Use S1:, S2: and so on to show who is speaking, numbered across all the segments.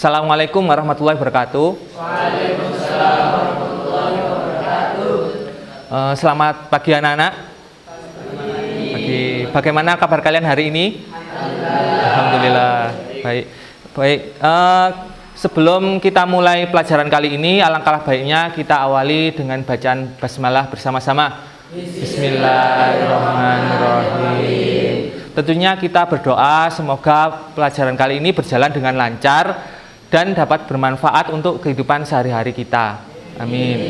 S1: Assalamualaikum warahmatullahi wabarakatuh.
S2: Waalaikumsalam warahmatullahi wabarakatuh.
S1: Selamat pagi anak-anak. Bagaimana kabar kalian hari ini? Alhamdulillah. Baik. Sebelum kita mulai pelajaran kali ini, alangkah baiknya kita awali dengan bacaan basmalah bersama-sama. Bismillahirrahmanirrahim. Tentunya kita berdoa semoga pelajaran kali ini berjalan dengan lancar dan dapat bermanfaat untuk kehidupan sehari-hari kita. Amin.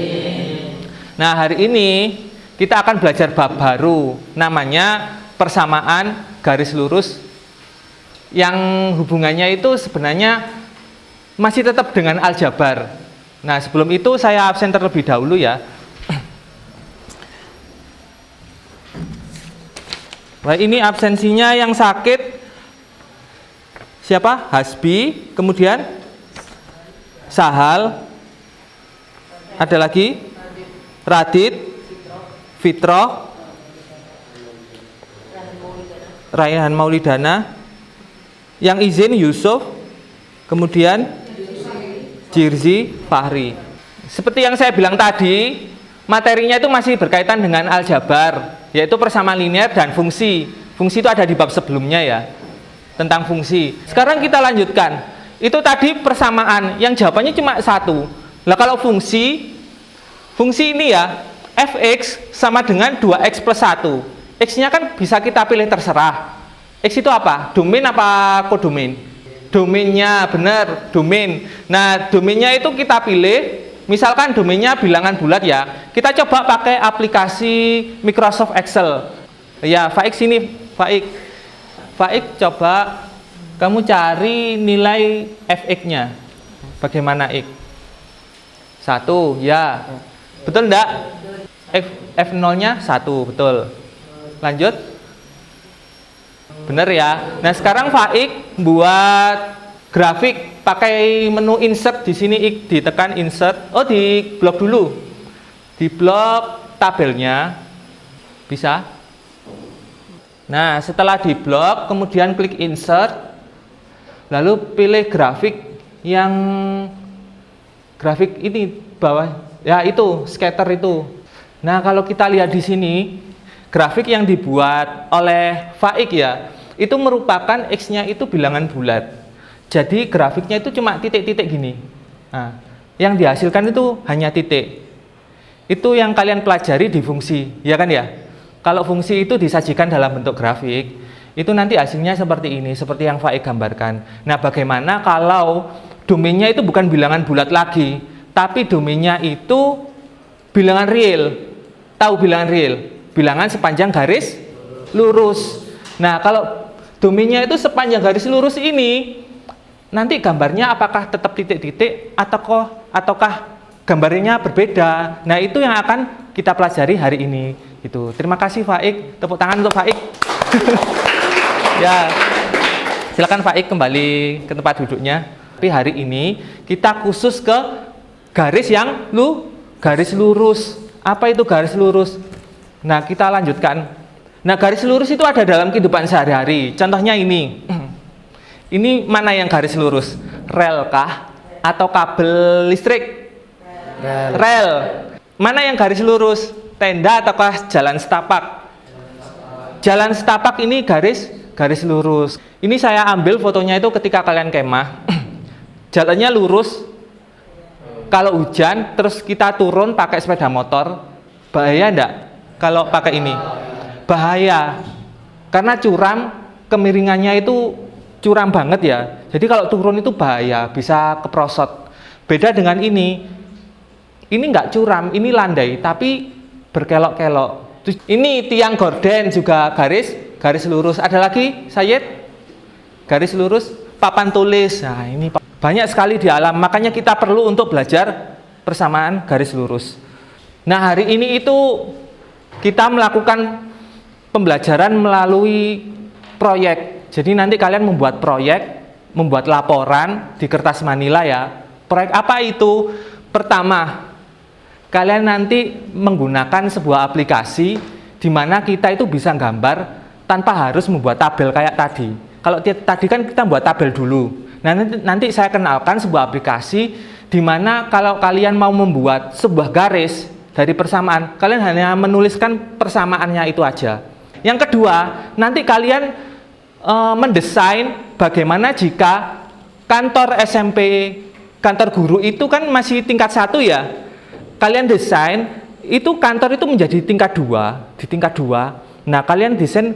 S1: Nah, hari ini kita akan belajar bab baru, namanya persamaan garis lurus, yang hubungannya itu sebenarnya masih tetap dengan aljabar. Nah, sebelum itu saya absen terlebih dahulu ya. Nah, ini absensinya yang sakit siapa? Hasbi, kemudian Sahal, ada lagi Radit, Fitro, Raihan Maulidana, yang izin Yusuf, kemudian Jirzi, Fahri. Seperti yang saya bilang tadi, materinya itu masih berkaitan dengan aljabar, yaitu persamaan linear dan fungsi. Fungsi itu ada di bab sebelumnya ya, tentang fungsi. Sekarang kita lanjutkan. Itu tadi persamaan, yang jawabannya cuma satu. Nah, kalau fungsi ini ya, fx sama dengan 2x plus 1. X-nya kan bisa kita pilih terserah. X itu apa? Domain apa kodomain? Domainnya, benar, domain. Nah, domainnya itu kita pilih, misalkan domainnya bilangan bulat ya. Kita coba pakai aplikasi Microsoft Excel. Ya, Faik sini, Faik coba kamu cari nilai fx-nya. Bagaimana x? 1, ya. Betul enggak? F0-nya 1, betul. Lanjut. Benar ya. Nah, sekarang Faik buat grafik pakai menu insert di sini, ditekan insert. Oh, di blok dulu. Di blok tabelnya. Bisa? Nah, setelah di blok kemudian klik insert. Lalu pilih grafik yang grafik ini bawah. Ya, itu scatter itu. Nah, kalau kita lihat di sini, grafik yang dibuat oleh Faik ya, itu merupakan X-nya itu bilangan bulat. Jadi grafiknya itu cuma titik-titik gini. Nah, yang dihasilkan itu hanya titik. Itu yang kalian pelajari di fungsi, ya kan ya? Kalau fungsi itu disajikan dalam bentuk grafik, itu nanti hasilnya seperti ini, seperti yang Faik gambarkan. Nah, bagaimana kalau domainnya itu bukan bilangan bulat lagi, tapi domainnya itu bilangan real? Tahu bilangan real? Bilangan sepanjang garis lurus. Nah, kalau domainnya itu sepanjang garis lurus ini, nanti gambarnya apakah tetap titik-titik ataukah gambarnya berbeda? Nah, itu yang akan kita pelajari hari ini. Itu. Terima kasih Faik. Tepuk tangan untuk Faik. Ya. Silakan Faik kembali ke tempat duduknya. Tapi hari ini kita khusus ke garis yang garis lurus. Apa itu garis lurus? Nah, kita lanjutkan. Nah, garis lurus itu ada dalam kehidupan sehari-hari. Contohnya ini. Ini mana yang garis lurus? Rel kah? Atau kabel listrik? Rel. Mana yang garis lurus? Tenda ataukah jalan setapak? Jalan setapak ini garis lurus. Ini saya ambil fotonya itu ketika kalian kemah. Jalannya lurus. Kalau hujan terus kita turun pakai sepeda motor, bahaya enggak kalau pakai ini? Bahaya. Karena curam, kemiringannya itu curam banget ya. Jadi kalau turun itu bahaya, bisa keprosot. Beda dengan ini. Ini enggak curam, ini landai, tapi berkelok-kelok. Ini tiang gorden juga garis lurus. Ada lagi, Sayyid? Garis lurus, papan tulis. Nah, ini banyak sekali di alam. Makanya kita perlu untuk belajar persamaan garis lurus. Nah, hari ini itu kita melakukan pembelajaran melalui proyek. Jadi nanti kalian membuat proyek, membuat laporan di kertas manila ya. Proyek apa itu? Pertama, kalian nanti menggunakan sebuah aplikasi di mana kita itu bisa gambar tanpa harus membuat tabel kayak tadi. Kalau tadi kan kita buat tabel dulu. Nah, nanti saya kenalkan sebuah aplikasi di mana kalau kalian mau membuat sebuah garis dari persamaan, kalian hanya menuliskan persamaannya itu aja. Yang kedua, nanti kalian mendesain bagaimana jika kantor SMP, kantor guru itu kan masih tingkat 1 ya. Kalian desain itu kantor itu menjadi tingkat 2, di tingkat 2. Nah, kalian desain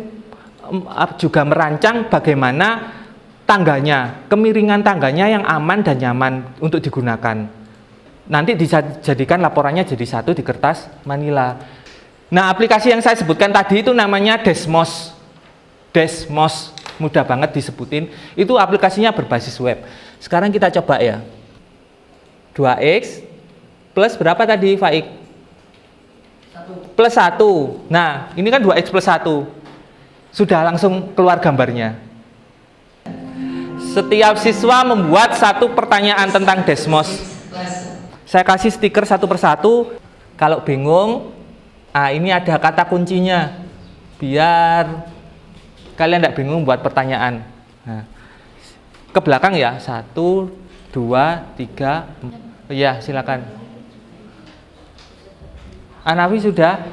S1: juga merancang bagaimana tangganya, kemiringan tangganya yang aman dan nyaman untuk digunakan. Nanti dijadikan laporannya jadi satu di kertas manila. Nah, aplikasi yang saya sebutkan tadi itu namanya Desmos. Desmos, mudah banget disebutin. Itu aplikasinya berbasis web. Sekarang kita coba ya. 2x plus berapa tadi, Faik? 1. Plus 1. Nah, ini kan 2x plus 1. Sudah langsung keluar gambarnya. Setiap siswa membuat satu pertanyaan tentang Desmos. Saya kasih stiker satu persatu. Kalau bingung, ini ada kata kuncinya. Biar kalian tidak bingung buat pertanyaan. Nah, ke belakang ya. 1, 2, 3. Ya, silakan. Anawi sudah.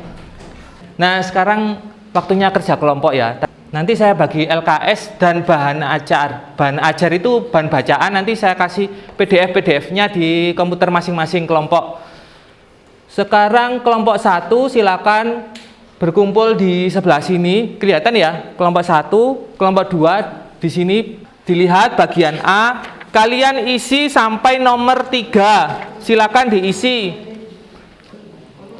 S1: Nah, sekarang waktunya kerja kelompok ya. Nanti saya bagi LKS dan bahan ajar. Bahan ajar itu bahan bacaan, nanti saya kasih PDF-nya di komputer masing-masing kelompok. Sekarang kelompok 1 silakan berkumpul di sebelah sini. Kelihatan ya, kelompok 1, kelompok 2 di sini dilihat bagian A. Kalian isi sampai nomor 3. Silakan diisi.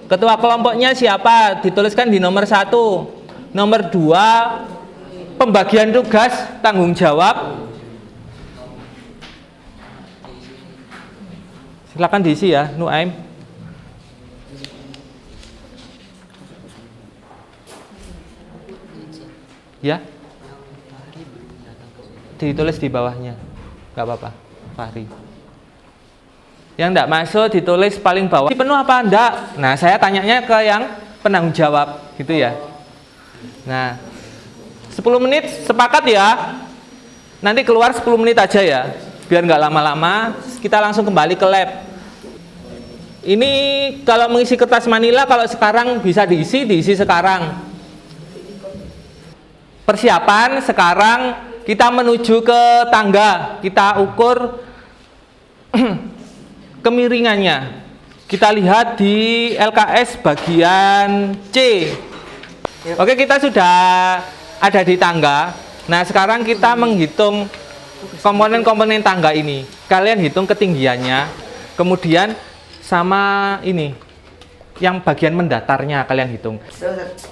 S1: Ketua kelompoknya siapa? Dituliskan di nomor 1. Nomor 2, pembagian tugas, tanggung jawab. Silakan diisi ya, Nuaim. Ya. Ditulis di bawahnya. Enggak apa-apa, Fahri. Yang enggak masuk ditulis paling bawah. Ini penuh apa enggak? Nah, saya tanyanya ke yang penanggung jawab, gitu ya. Nah, 10 menit sepakat ya. Nanti keluar 10 menit aja ya. Biar nggak lama-lama, kita langsung kembali ke lab. Ini kalau mengisi kertas manila, kalau sekarang bisa diisi sekarang. Persiapan sekarang kita menuju ke tangga. Kita ukur kemiringannya. Kita lihat di LKS bagian C. Oke, kita sudah ada di tangga. Nah, sekarang kita menghitung komponen-komponen tangga ini. Kalian hitung ketinggiannya, kemudian sama ini yang bagian mendatarnya kalian hitung.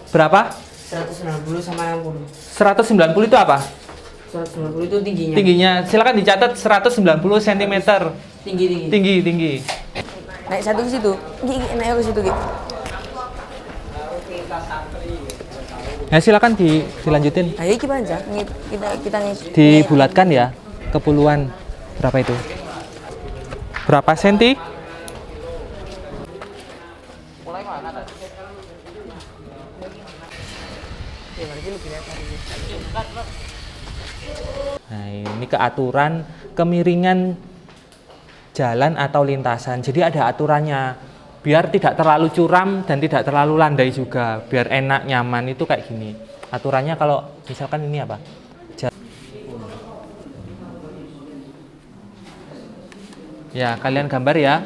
S1: Berapa?
S2: 190 sama 60.
S1: 190 itu apa?
S2: 190 itu tingginya.
S1: Tingginya, silakan dicatat 190 cm. Tinggi.
S2: Naik satu ke situ. Naik ke situ, Gi.
S1: Nah, silakan dilanjutin.
S2: Ayo kita aja. Kita
S1: Dibulatkan ya, kepuluhan. Berapa itu? Berapa senti?
S2: mulai mana tadi?
S1: Nah, ini keaturan kemiringan jalan atau lintasan. Jadi ada aturannya, biar tidak terlalu curam dan tidak terlalu landai juga, biar enak nyaman. Itu kayak gini aturannya. Kalau misalkan ini apa, ya kalian gambar ya.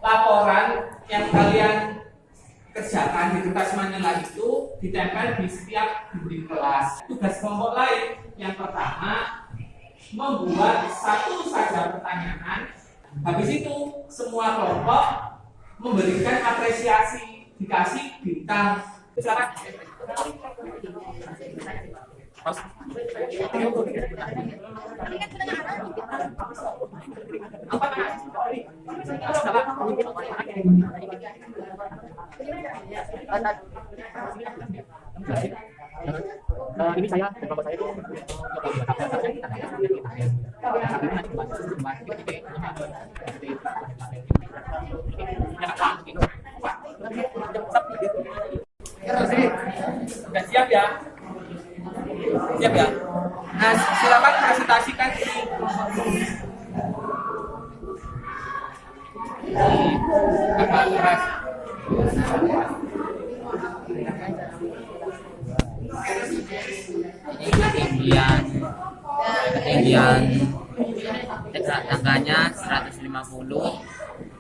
S1: Laporan yang kalian kerjakan di kertas manila itu ditempel di setiap dinding kelas. Tugas kelompok lain yang pertama membuat satu saja pertanyaan. Habis itu semua kelompok memberikan apresiasi, dikasih bintang. Silakan.
S3: Ini saya dan kelompok saya itu
S1: Nah, silakan presentasikan ini. Agak keras.
S4: Ini ketinggian tegak tangganya 150,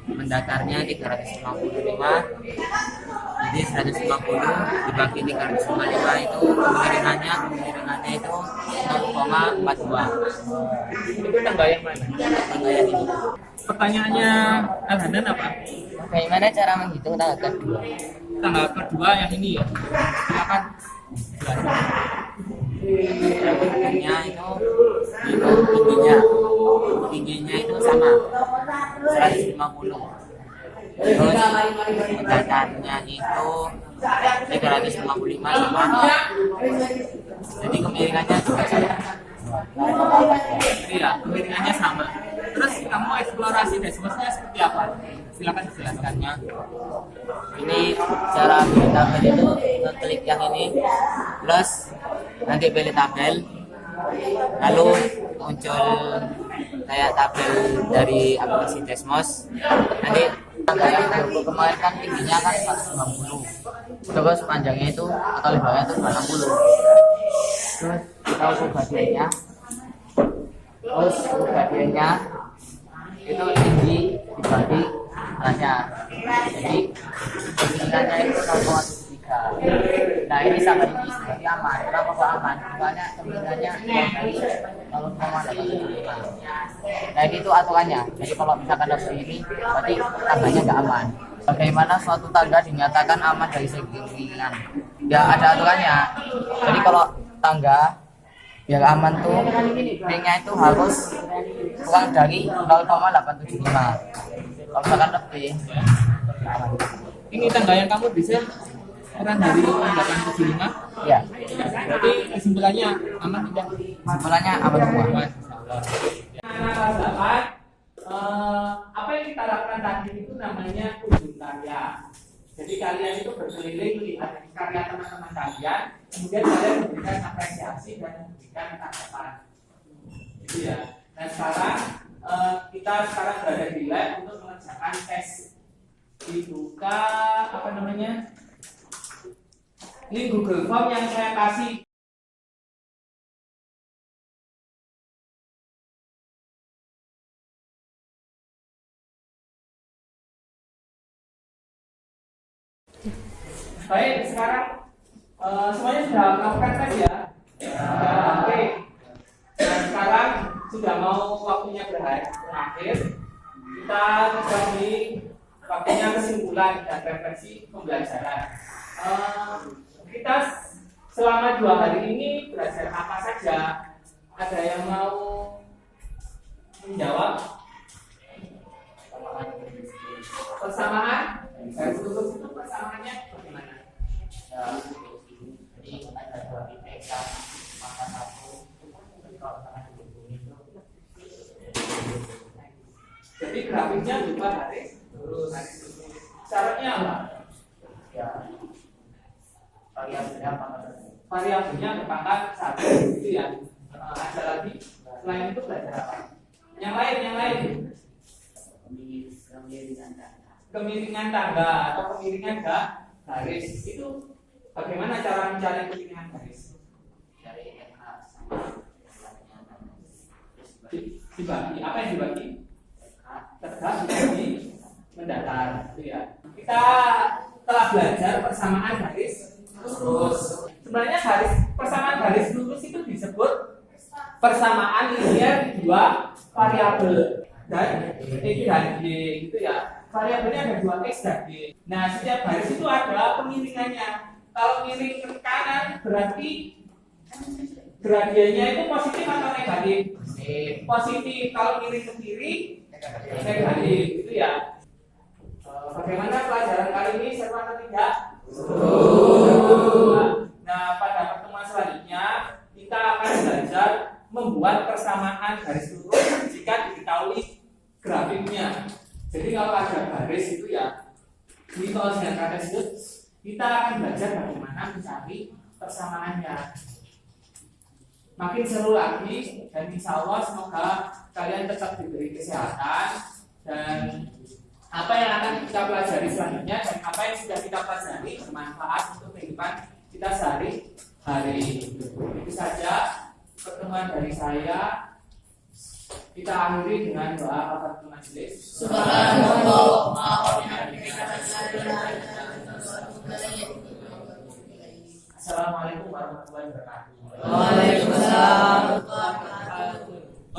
S4: mendatarnya 355. Jadi 150 dibagi 355 itu kemiringannya itu 0,42.
S1: Itu tangga yang mana?
S4: Tangga yang ini.
S1: Pertanyaannya Al-Hanan apa?
S4: Bagaimana cara menghitung tangga kedua?
S1: Tangga kedua yang ini ya. Silakan jelaskan.
S4: Tingginya itu tingginya itu sama 150. Terus mendatarnya itu 355 sama. Jadi kemiringannya juga sama.
S1: Iya, kemiringannya sama. Terus kamu eksplorasi desmosnya seperti apa? Silakan dijelaskannya.
S4: Ini cara pilih tabel itu ngeklik yang ini, terus nanti pilih tabel, lalu muncul kayak tabel dari aplikasi Desmos. Nanti tangga yang 20 kemarin kan tingginya kan 190, terus panjangnya itu atau lebarnya itu 260. Terus kita ukur bagiannya, itu tinggi dibagi beratnya, jadi kemiringannya itu 0,3. Nah ini sama ini berarti aman. Kenapa kok aman? Soalnya kemiringannya dari 0,85. Nah ini tuh aturannya. Jadi kalau misalkan lebih ini berarti tangganya nggak aman. Bagaimana suatu tangga dinyatakan aman dari segi kemiringan? Ya ada aturannya. Jadi kalau tangga biar aman tuh ringnya itu harus kurang dari 0,875. Kalau misalkan lebih aman.
S1: Ini tangga yang kamu desain kurang dari 875.
S4: Ya,
S1: Berarti kesimpulannya aman tidak?
S4: kesimpulannya aman semua.
S1: Anak apa yang kita lakukan tadi itu namanya kunjung karya. Jadi kalian itu berkeliling melihat karya teman-teman kalian, kemudian kalian memberikan apresiasi dan memberikan tanggapan. Gitu ya. Dan sekarang kita berada di lab untuk mengerjakan tes. Dibuka apa namanya? Ini Google Form yang saya kasih. Baik, sekarang semuanya sudah melakukan tes ya. Oke. Dan sekarang sudah mau waktunya berakhir. Kita sudah di waktunya kesimpulan dan refleksi pembelajaran. Kita selama 2 hari ini belajar apa saja? Ada yang mau menjawab? Persamaan? Garis lurus itu persamaannya bagaimana?
S4: Jadi ada 2 titik maka 1 kalau misalkan dihubungi itu.
S1: Jadi grafiknya berupa garis lurus. Syaratnya apa?
S4: Ya, variabelnya apa?
S1: Variabelnya berpangkat 1 gitu ya. Ada lagi selain itu belajar apa? Yang lain. Kemiringan tangga atau kemiringan garis itu bagaimana cara mencari kemiringan garis?
S4: Dari FH
S1: Dibagi apa yang dibagi? Tegak dibagi mendatar, gitu ya. Kita telah belajar persamaan garis lurus. Sebenarnya persamaan garis lurus itu disebut persamaan linear di 2 variabel dan X dan Y, gitu ya. Variabelnya ada 2X dan Y. Nah, setiap garis itu ada kemiringannya. Kalau miring ke kanan berarti gradiennya itu positif atau negatif? Positif. Kalau miring ke kiri negatif, gitu ya. Bagaimana pelajaran kali ini, seru atau tidak? Nah, pada pertemuan selanjutnya kita akan belajar membuat persamaan garis lurus jika diketahui grafiknya. Jadi kalau ada garis itu ya, ini kalau sedang garis itu, kita akan belajar bagaimana mencari persamaannya. makin seru lagi, dan insya Allah semoga kalian tetap diberi kesehatan, dan apa yang akan kita pelajari selanjutnya dan apa yang sudah kita pelajari bermanfaat untuk kehidupan kita sehari-hari. Itu saja pertemuan dari saya. Kita akhiri dengan doa kafaratul majelis.
S5: Subhanallah.
S1: Assalamualaikum warahmatullahi wabarakatuh.